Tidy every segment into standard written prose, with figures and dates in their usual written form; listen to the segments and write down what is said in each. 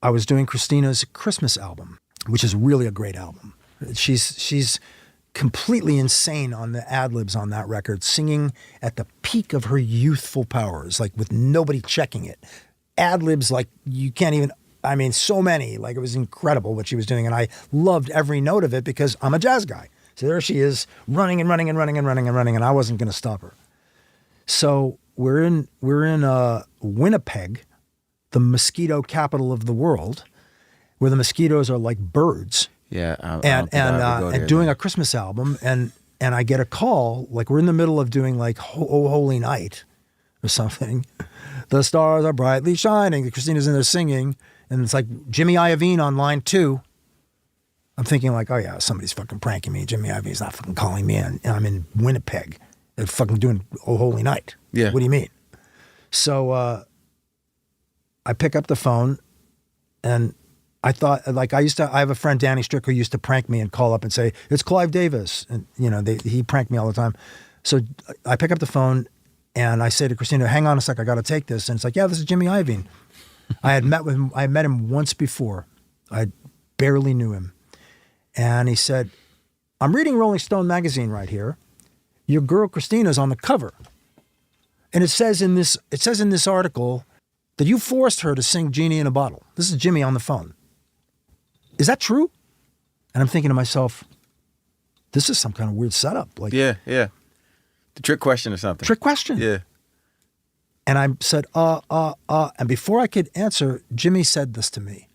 I was doing Xtina's Christmas album, which is really a great album. She's completely insane on the ad-libs on that record, singing at the peak of her youthful powers, like with nobody checking it. Ad-libs like you can't even, I mean, so many, like it was incredible what she was doing. And I loved every note of it because I'm a jazz guy. So there she is running and running and running and running and running, and I wasn't going to stop her. So we're in Winnipeg, the mosquito capital of the world, where the mosquitoes are like birds. Yeah, and doing a Christmas album, and I get a call, like we're in the middle of doing like Oh Holy Night or something. The stars are brightly shining. Xtina's in there singing, and it's like Jimmy Iovine on line 2. I'm thinking like, oh yeah, somebody's fucking pranking me. Jimmy Iovine's not fucking calling me, and I'm in Winnipeg. They're fucking doing Oh Holy Night. Yeah. What do you mean? So I pick up the phone, and I thought, like, I have a friend, Danny Strick, who used to prank me and call up and say, it's Clive Davis. And, you know, he pranked me all the time. So I pick up the phone and I say to Xtina, hang on a sec, I got to take this. And it's like, yeah, this is Jimmy Iovine. I met him once before. I barely knew him. And he said, I'm reading Rolling Stone magazine right here. Your girl Xtina's on the cover. And it says in this article that you forced her to sing Genie in a Bottle. This is Jimmy on the phone. Is that true? And I'm thinking to myself, this is some kind of weird setup. Like, yeah. The trick question or something. Trick question. Yeah. And I said, and before I could answer, Jimmy said this to me.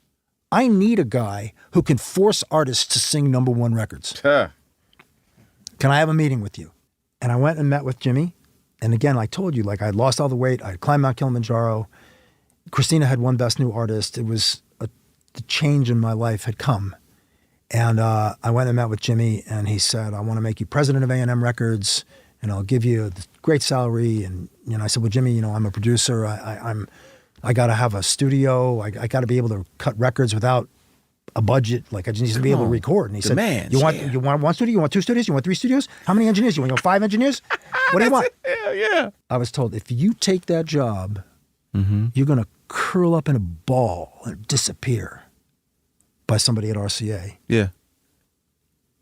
I need a guy who can force artists to sing #1 records. Huh. Can I have a meeting with you? And I went and met with Jimmy. And again, I told you, like, I lost all the weight. I climbed Mount Kilimanjaro. Xtina had won Best New Artist. It was the change in my life had come. And I went and met with Jimmy, and he said, I want to make you president of A&M Records, and I'll give you a great salary. And, you know, I said, well, Jimmy, you know, I'm a producer. I got to have a studio. I got to be able to cut records without a budget. Like, I just need to be able to record. And he said, you want one studio? You want 2 studios? You want 3 studios? How many engineers? You want 5 engineers? What do you want? Yeah. I was told, if you take that job, you're going to curl up in a ball and disappear by somebody at RCA. Yeah.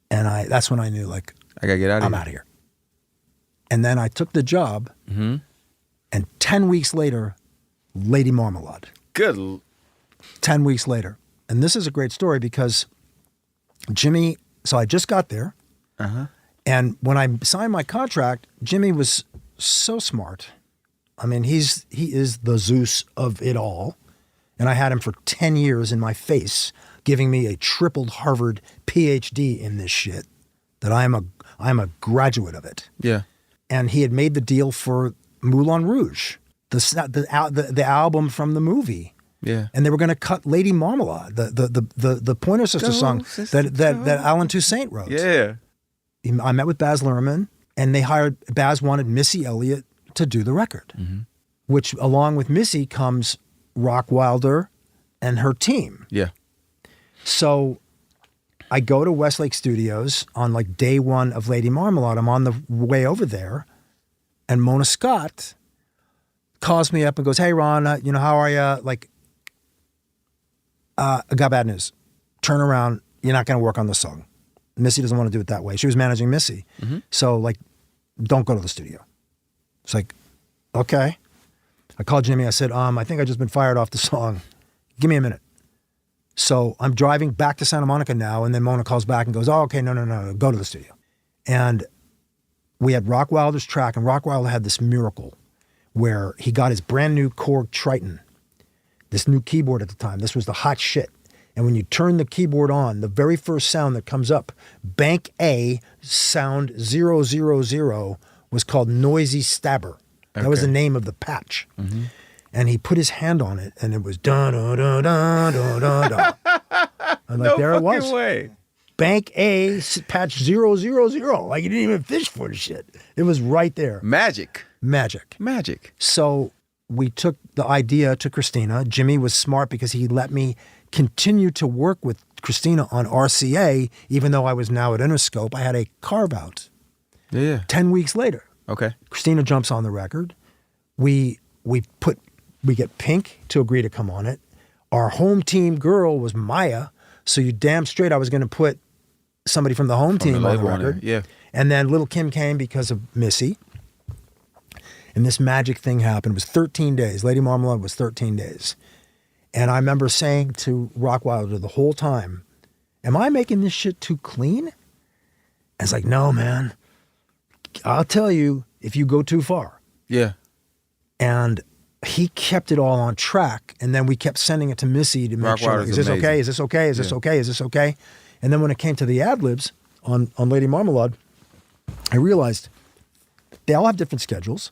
And that's when I knew, like, I got to get out of here. I'm out of here. And then I took the job, and 10 weeks later, Lady Marmalade. Good. 10 weeks later. And this is a great story because Jimmy, so I just got there. And when I signed my contract, Jimmy was so smart. I mean, he is the Zeus of it all. And I had him for 10 years in my face, giving me a tripled Harvard PhD in this shit, that I am a graduate of it. Yeah. And he had made the deal for Moulin Rouge, the album from the movie. Yeah. And they were going to cut Lady Marmalade, the Pointer Sisters song that Alan Toussaint wrote. Yeah. I met with Baz Luhrmann, and Baz wanted Missy Elliott to do the record, which along with Missy comes Rock Wilder and her team. Yeah. So I go to Westlake Studios on like day 1 of Lady Marmalade. I'm on the way over there, and Mona Scott calls me up and goes, hey, Ron, you know, how are you? Like, I got bad news. Turn around. You're not going to work on this song. Missy doesn't want to do it that way. She was managing Missy. So, like, don't go to the studio. It's like, okay. I called Jimmy. I said, I think I've just been fired off the song. Give me a minute. So I'm driving back to Santa Monica now, and then Mona calls back and goes, oh, okay, no, go to the studio. And we had Rock Wilder's track, and Rock Wilder had this miracle where he got his brand new Korg Triton, this new keyboard at the time. This was the hot shit. And when you turn the keyboard on, the very first sound that comes up, Bank A, sound 000, was called Noisy Stabber. That was the name of the patch. And he put his hand on it, and it was da-da-da-da-da-da-da. And like, there it was. Way. Bank A, patch 000. Like, you didn't even fish for the shit. It was right there. Magic. So we took the idea to Xtina. Jimmy was smart because he let me continue to work with Xtina on RCA, even though I was now at Interscope. I had a carve-out. Yeah. 10 weeks later. Okay. Xtina jumps on the record. We get Pink to agree to come on it. Our home team girl was Maya, so you damn straight I was going to put somebody from the home team on the record. Yeah. And then Little Kim came because of Missy. And this magic thing happened. It was 13 days. Lady Marmalade was 13 days. And I remember saying to Rockwilder the whole time, am I making this shit too clean? And it's like, no, man. I'll tell you if you go too far. Yeah. And he kept it all on track. And then we kept sending it to Missy to make sure, is this okay? Is this okay? Is this okay? Is this okay? And then when it came to the ad-libs on Lady Marmalade, I realized they all have different schedules.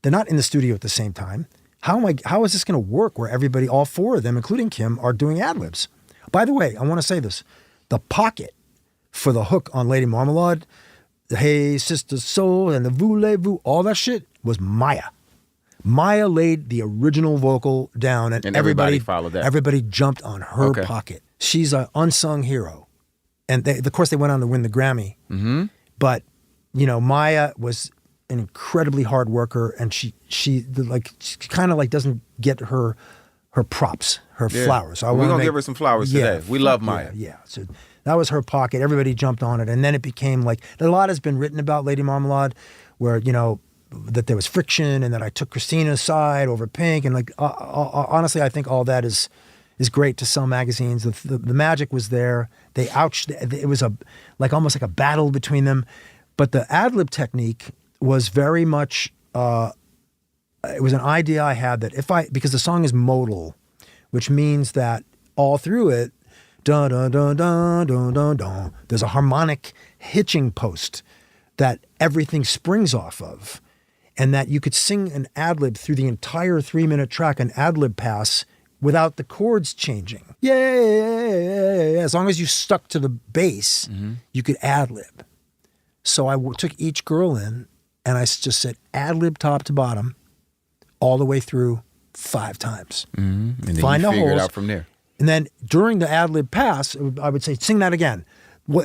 They're not in the studio at the same time. How is this going to work where everybody, all four of them, including Kim, are doing ad-libs? By the way, I want to say this. The pocket for the hook on Lady Marmalade, the Hey Sister Soul and the Voulez-Vous, all that shit was Maya. Maya laid the original vocal down and everybody followed that. Everybody jumped on her pocket. She's an unsung hero. And of course they went on to win the Grammy. Mm-hmm. But, you know, Maya was an incredibly hard worker, and she kind of like doesn't get her props, her flowers. So we're going to give her some flowers today. We love Maya. Yeah. So that was her pocket. Everybody jumped on it. And then it became like, a lot has been written about Lady Marmalade where, you know, that there was friction and that I took Xtina's side over Pink. And like, honestly, I think all that is great to sell magazines. The magic was there. It was almost like a battle between them. But the ad-lib technique was very much, it was an idea I had that because the song is modal, which means that all through it, dun dun dun dun dun dun dun, there's a harmonic hitching post that everything springs off of, and that you could sing an ad-lib through the entire 3-minute track, an ad-lib pass, without the chords changing. Yeah. As long as you stuck to the bass, you could ad-lib. So I took each girl in, and I just said ad-lib top to bottom, all the way through 5 times. And then Find you the figure holes. it out from there. And then during the ad-lib pass, I would say, sing that again.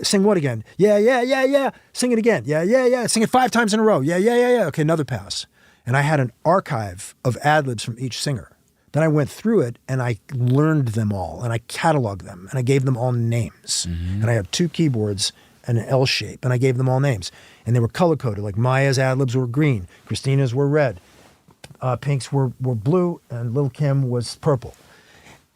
Sing what again? Yeah. Sing it again. Yeah. Sing it 5 times in a row. Yeah. Okay, another pass. And I had an archive of ad-libs from each singer. Then I went through it, and I learned them all, and I cataloged them, and I gave them all names. And I had 2 keyboards and an L shape, and I gave them all names. And they were color-coded, like Maya's ad-libs were green, Xtina's were red, Pink's were blue, and Lil' Kim was purple.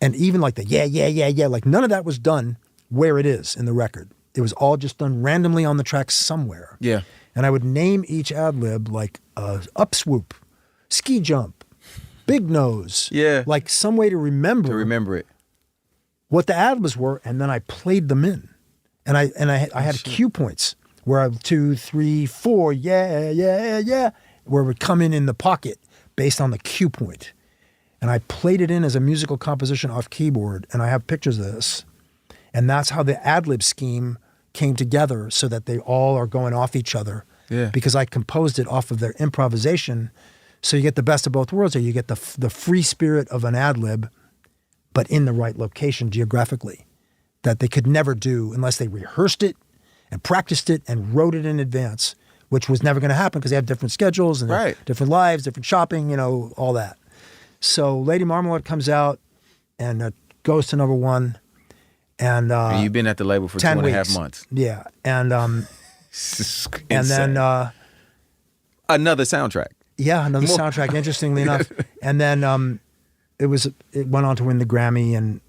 And even like the yeah, like none of that was done where it is in the record. It was all just done randomly on the track somewhere. Yeah. And I would name each ad-lib like up swoop, ski jump, big nose. Yeah. Like some way to remember it. what the ad-libs were, and then I played them in. And I had cue points where I 2, 3, 4, yeah, where it would come in the pocket based on the cue point. And I played it in as a musical composition off keyboard, and I have pictures of this. And that's how the ad-lib scheme came together, so that they all are going off each other. Yeah. Because I composed it off of their improvisation. So you get the best of both worlds, or you get the free spirit of an ad-lib, but in the right location geographically, that they could never do unless they rehearsed it and practiced it and wrote it in advance, which was never going to happen because they have different schedules and different lives, different shopping, all that. So Lady Marmalade comes out and goes to number 1. And you've been at the label for 2.5 months. Yeah. And then another soundtrack. Yeah, another soundtrack, interestingly enough. And then it went on to win the Grammy, and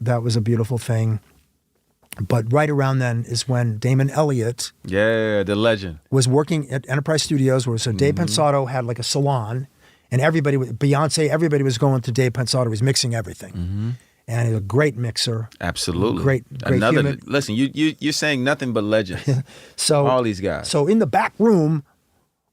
that was a beautiful thing. But right around then is when Damon Elliott, the legend, was working at Enterprise Studios, where Dave Pensato had like a salon, and Beyonce, everybody was going to Dave Pensato. He was mixing everything, and he's a great mixer. Absolutely, great human. Listen, you're saying nothing but legends. So all these guys. So in the back room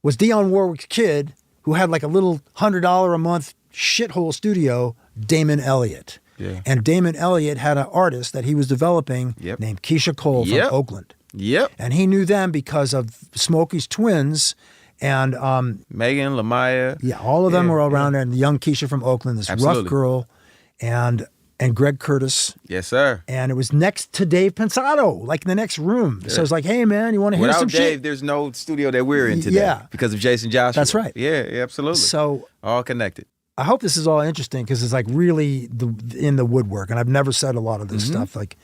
was Dionne Warwick's kid, who had like a little $100 a month shithole studio, Damon Elliott. Yeah. And Damon Elliott had an artist that he was developing named Keisha Cole from Oakland. Yep. And he knew them because of Smokey's twins and Megan, Lamaya. Yeah, all of them were around there. And the young Keisha from Oakland, this rough girl, and Greg Curtis. Yes, sir. And it was next to Dave Pensato, like in the next room. Yeah. So it's like, hey man, you want to hear some shit? Without Dave, there's no studio that we're in today. Yeah. Because of Jason Joshua. That's right. Yeah, absolutely. So all connected. I hope this is all interesting because it's like really in the woodwork. And I've never said a lot of this stuff. Like,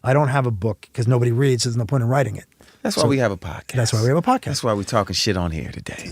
I don't have a book because nobody reads. So there's no point in writing it. That's why we have a podcast. That's why we have a podcast. That's why we're talking shit on here today.